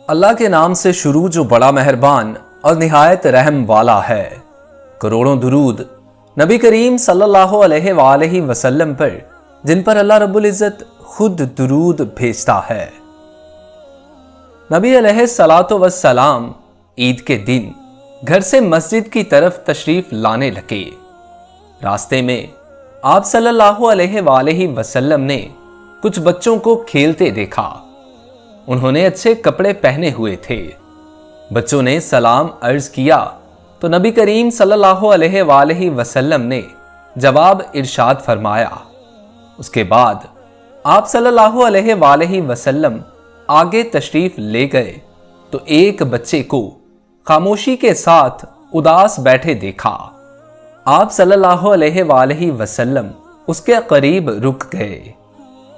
اللہ کے نام سے شروع جو بڑا مہربان اور نہایت رحم والا ہے۔ کروڑوں درود نبی کریم صلی اللہ علیہ وآلہ وسلم پر، جن پر اللہ رب العزت خود درود بھیجتا ہے۔ نبی علیہ الصلاۃ والسلام عید کے دن گھر سے مسجد کی طرف تشریف لانے لگے۔ راستے میں آپ صلی اللہ علیہ وآلہ وسلم نے کچھ بچوں کو کھیلتے دیکھا۔ انہوں نے اچھے کپڑے پہنے ہوئے تھے۔ بچوں نے سلام عرض کیا تو نبی کریم صلی اللہ علیہ وآلہ وسلم نے جواب ارشاد فرمایا۔ اس کے بعد آپ صلی اللہ علیہ وآلہ وسلم آگے تشریف لے گئے تو ایک بچے کو خاموشی کے ساتھ اداس بیٹھے دیکھا۔ آپ صلی اللہ علیہ وآلہ وسلم اس کے قریب رک گئے۔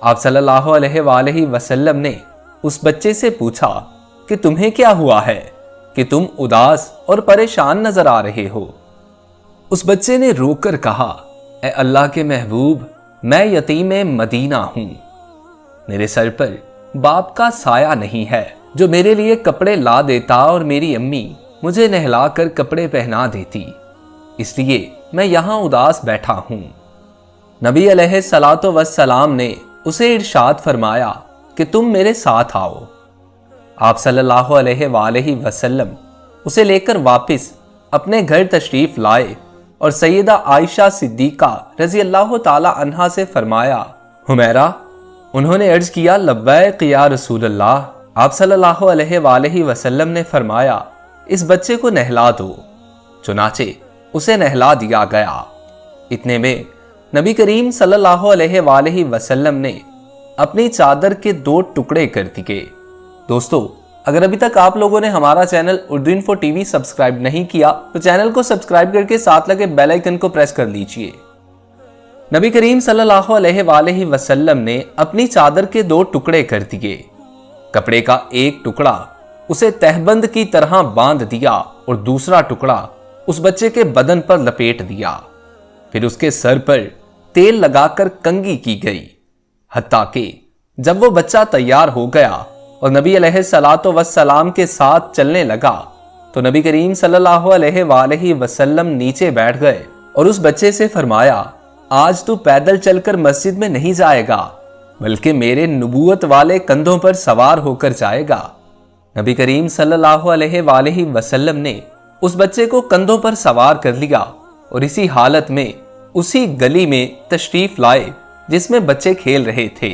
آپ صلی اللہ علیہ وآلہ وسلم نے اس بچے سے پوچھا کہ تمہیں کیا ہوا ہے کہ تم اداس اور پریشان نظر آ رہے ہو؟ اس بچے نے رو کر کہا، اے اللہ کے محبوب، میں یتیم مدینہ ہوں۔ میرے سر پر باپ کا سایہ نہیں ہے جو میرے لیے کپڑے لا دیتا اور میری امی مجھے نہلا کر کپڑے پہنا دیتی، اس لیے میں یہاں اداس بیٹھا ہوں۔ نبی علیہ الصلاۃ والسلام نے اسے ارشاد فرمایا کہ تم میرے ساتھ آؤ۔ آپ صلی اللہ علیہ وآلہ وسلم اسے لے کر واپس اپنے گھر تشریف لائے اور سیدہ عائشہ صدیقہ رضی اللہ تعالی عنہا سے فرمایا، حمیرہ؟ انہوں نے عرض کیا، لبیک یا رسول اللہ۔ آپ صلی اللہ علیہ وآلہ وسلم نے فرمایا، اس بچے کو نہلا دو۔ چنانچہ اسے نہلا دیا گیا۔ اتنے میں نبی کریم صلی اللہ علیہ وآلہ وسلم نے اپنی چادر کے 2 ٹکڑے کر دیے۔ دوستو، اگر ابھی تک آپ لوگوں نے ہمارا channel Urdu info T V subscribe نہیں کیا تو چینل کو سبسکرائب کر کے ساتھ لگے بیل آئیکن کو پریس کر لیجئے۔ نبی کریم صلی اللہ علیہ وآلہ وسلم نے اپنی چادر کے 2 ٹکڑے کر دیے۔ کپڑے کا ایک ٹکڑا اسے تہبند کی طرح باندھ دیا اور دوسرا ٹکڑا اس بچے کے بدن پر لپیٹ دیا۔ پھر اس کے سر پر تیل لگا کر کنگھی کی گئی، حتیٰ کہ جب وہ بچہ تیار ہو گیا اور نبی علیہ الصلاۃ والسلام کے ساتھ چلنے لگا تو نبی کریم صلی اللہ علیہ وآلہ وسلم نیچے بیٹھ گئے اور اس بچے سے فرمایا، آج تو پیدل چل کر مسجد میں نہیں جائے گا بلکہ میرے نبوت والے کندھوں پر سوار ہو کر جائے گا۔ نبی کریم صلی اللہ علیہ وآلہ وسلم نے اس بچے کو کندھوں پر سوار کر لیا اور اسی حالت میں اسی گلی میں تشریف لائے جس میں بچے کھیل رہے تھے۔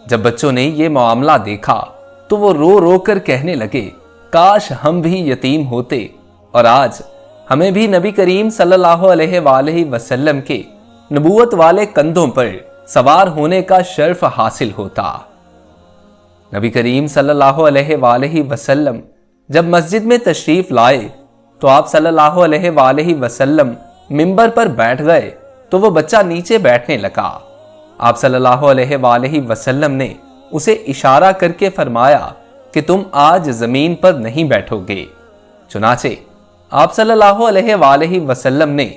جب بچوں نے یہ معاملہ دیکھا تو وہ رو رو کر کہنے لگے، کاش ہم بھی یتیم ہوتے اور آج ہمیں بھی نبی کریم صلی اللہ علیہ وآلہ وسلم کے نبوت والے کندھوں پر سوار ہونے کا شرف حاصل ہوتا۔ نبی کریم صلی اللہ علیہ وآلہ وسلم جب مسجد میں تشریف لائے تو آپ صلی اللہ علیہ وآلہ وسلم منبر پر بیٹھ گئے تو وہ بچہ نیچے بیٹھنے لگا۔ آپ صلی اللہ علیہ وآلہ وسلم نے اسے اشارہ کر کے فرمایا کہ تم آج زمین پر نہیں بیٹھو گے۔ چنانچہ آپ صلی اللہ علیہ وآلہ وسلم نے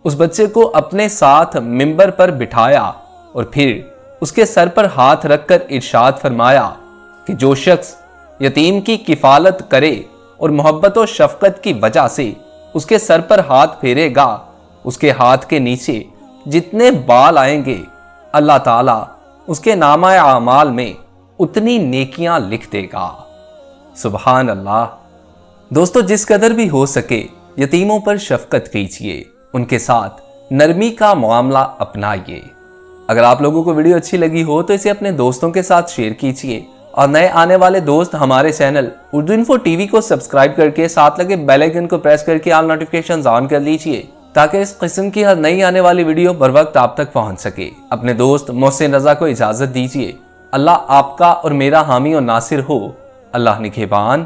اس بچے کو اپنے ساتھ منبر پر بٹھایا اور پھر اس کے سر پر ہاتھ رکھ کر ارشاد فرمایا کہ جو شخص یتیم کی کفالت کرے اور محبت و شفقت کی وجہ سے اس کے سر پر ہاتھ پھیرے گا، اس کے ہاتھ کے نیچے جتنے بال آئیں گے اللہ تعالیٰ اس کے نامہ اعمال میں اتنی نیکیاں لکھ دے گا۔ سبحان اللہ۔ دوستو، جس قدر بھی ہو سکے یتیموں پر شفقت کیجیے، ان کے ساتھ نرمی کا معاملہ اپنائیے۔ اگر آپ لوگوں کو ویڈیو اچھی لگی ہو تو اسے اپنے دوستوں کے ساتھ شیئر کیجیے اور نئے آنے والے دوست ہمارے channel Urdu info T V کو سبسکرائب کر کے ساتھ لگے بیل آئیکن کو پریس کر کے آل نوٹیفیکیشنز آن کر لیجیے تاکہ اس قسم کی ہر نئی آنے والی ویڈیو بر وقت آپ تک پہنچ سکے۔ اپنے دوست محسن رضا کو اجازت دیجیے۔ اللہ آپ کا اور میرا حامی و ناصر ہو۔ اللہ نگہبان۔